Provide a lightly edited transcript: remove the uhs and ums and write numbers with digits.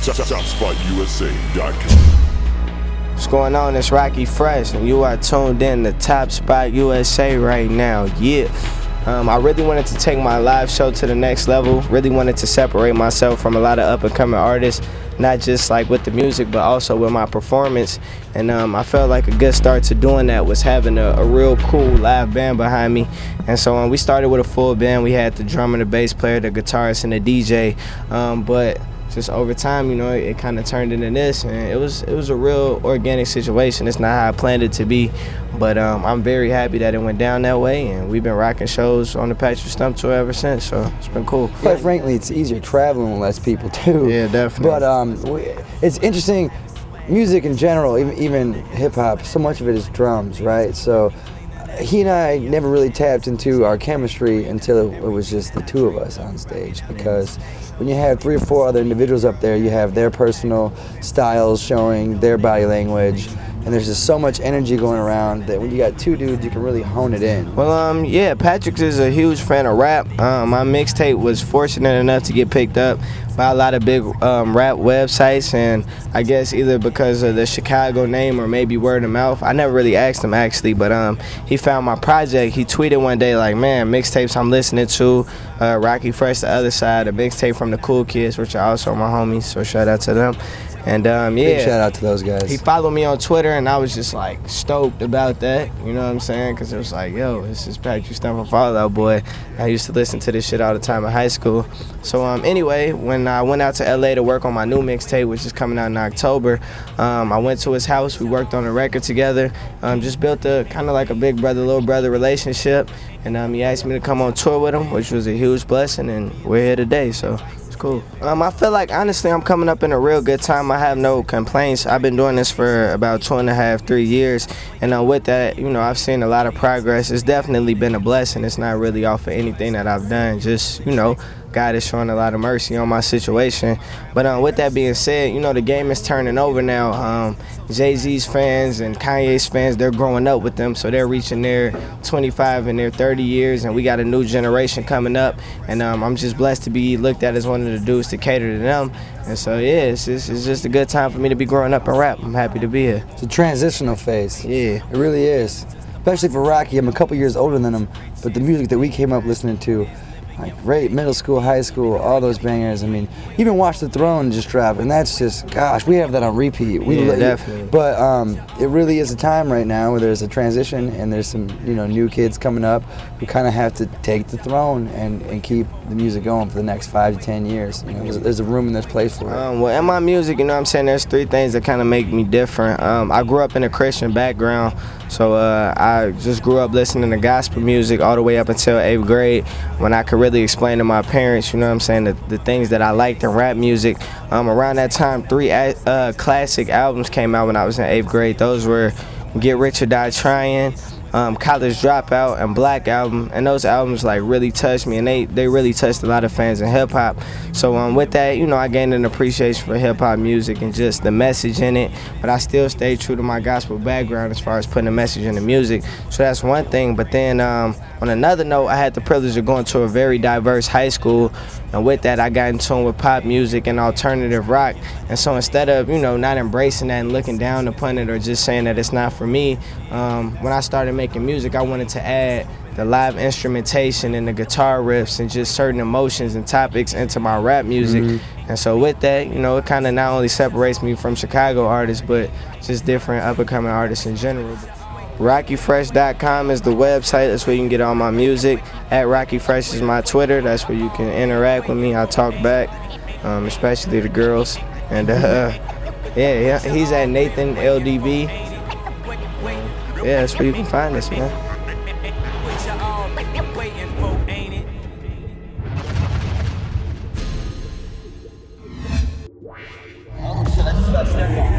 TopspotUSA.com. What's going on? It's Rockie Fresh, and you are tuned in to Top Spot USA right now. Yeah. I really wanted to take my live show to the next level. Really wanted to separate myself from a lot of up-and-coming artists, not just like with the music, but also with my performance. And I felt like a good start to doing that was having a real cool live band behind me. And so we started with a full band. We had the drummer, the bass player, the guitarist, and the DJ. But just over time, you know, it kind of turned into this, and it was a real organic situation. It's not how I planned it to be, but I'm very happy that it went down that way, and we've been rocking shows on the Patrick Stump tour ever since, so it's been cool. Quite frankly, it's easier traveling with less people too. Yeah, definitely. But it's interesting, music in general, even hip-hop, so much of it is drums, right? So he and I never really tapped into our chemistry until it was just the two of us on stage, because when you have 3 or 4 other individuals up there, you have their personal styles showing, their body language, and there's just so much energy going around that when you got 2 dudes, you can really hone it in. Well, yeah, Patrick is a huge fan of rap. My mixtape was fortunate enough to get picked up by a lot of big rap websites, and I guess either because of the Chicago name or maybe word of mouth. I never really asked him actually, but he found my project. He tweeted one day like, man, mixtapes I'm listening to, Rockie Fresh, The Other Side, a mixtape from the Cool Kids, which are also my homies, so shout out to them. And yeah, big shout out to those guys. He followed me on Twitter, and I was just like stoked about that, you know what I'm saying? Because it was like, yo, this is Patrick Stump, Fallout Boy. I used to listen to this shit all the time in high school. So anyway, when I went out to LA to work on my new mixtape, which is coming out in October, I went to his house. We worked on a record together. Just built a kind of like a big brother, little brother relationship. And he asked me to come on tour with him, which was a huge blessing, and we're here today, so it's cool. I feel like, honestly, I'm coming up in a real good time. I have no complaints. I've been doing this for about 2.5, 3 years, and with that, you know, I've seen a lot of progress. It's definitely been a blessing. It's not really off of anything that I've done, just, you know, God is showing a lot of mercy on my situation. But with that being said, you know, the game is turning over now. Jay-Z's fans and Kanye's fans, they're growing up with them, so they're reaching their 25 and their 30 years, and we got a new generation coming up, and I'm just blessed to be looked at as one of the dudes to cater to them. And so yeah, it's just a good time for me to be growing up in rap. I'm happy to be here. It's a transitional phase. Yeah. It really is. Especially for Rockie. I'm a couple years older than him, but the music that we came up listening to, like right, middle school, high school, all those bangers. I mean, even Watch the Throne just dropped, and that's just, gosh, we have that on repeat. Yeah, definitely. But it really is a time right now where there's a transition, and there's some, you know, new kids coming up who kind of have to take the throne and keep the music going for the next 5 to 10 years. You know, there's a room and there's place for it. Well, in my music, you know what I'm saying, there's 3 things that kind of make me different. I grew up in a Christian background, so I just grew up listening to gospel music all the way up until 8th grade, when I could really explain to my parents, you know what I'm saying, the things that I liked in rap music. Around that time, 3 classic albums came out when I was in 8th grade. Those were Get Rich or Die Trying, College Dropout, and Black Album, and those albums like really touched me, and they really touched a lot of fans in hip-hop. So with that, you know, I gained an appreciation for hip-hop music and just the message in it, but I still stayed true to my gospel background as far as putting a message in the music. So that's one thing. But then on another note, I had the privilege of going to a very diverse high school, and with that, I got in tune with pop music and alternative rock. And so instead of, you know, not embracing that and looking down upon it or just saying that it's not for me, when I started making music, I wanted to add the live instrumentation and the guitar riffs and just certain emotions and topics into my rap music. And so with that, you know, it kind of not only separates me from Chicago artists, but just different up-and-coming artists in general. RockieFresh.com is the website. That's where you can get all my music. @RockieFresh is my Twitter. That's where you can interact with me. I talk back, especially the girls. And yeah, he's at Nathan LDB. Yeah, that's where you can find us, man. Let's step on.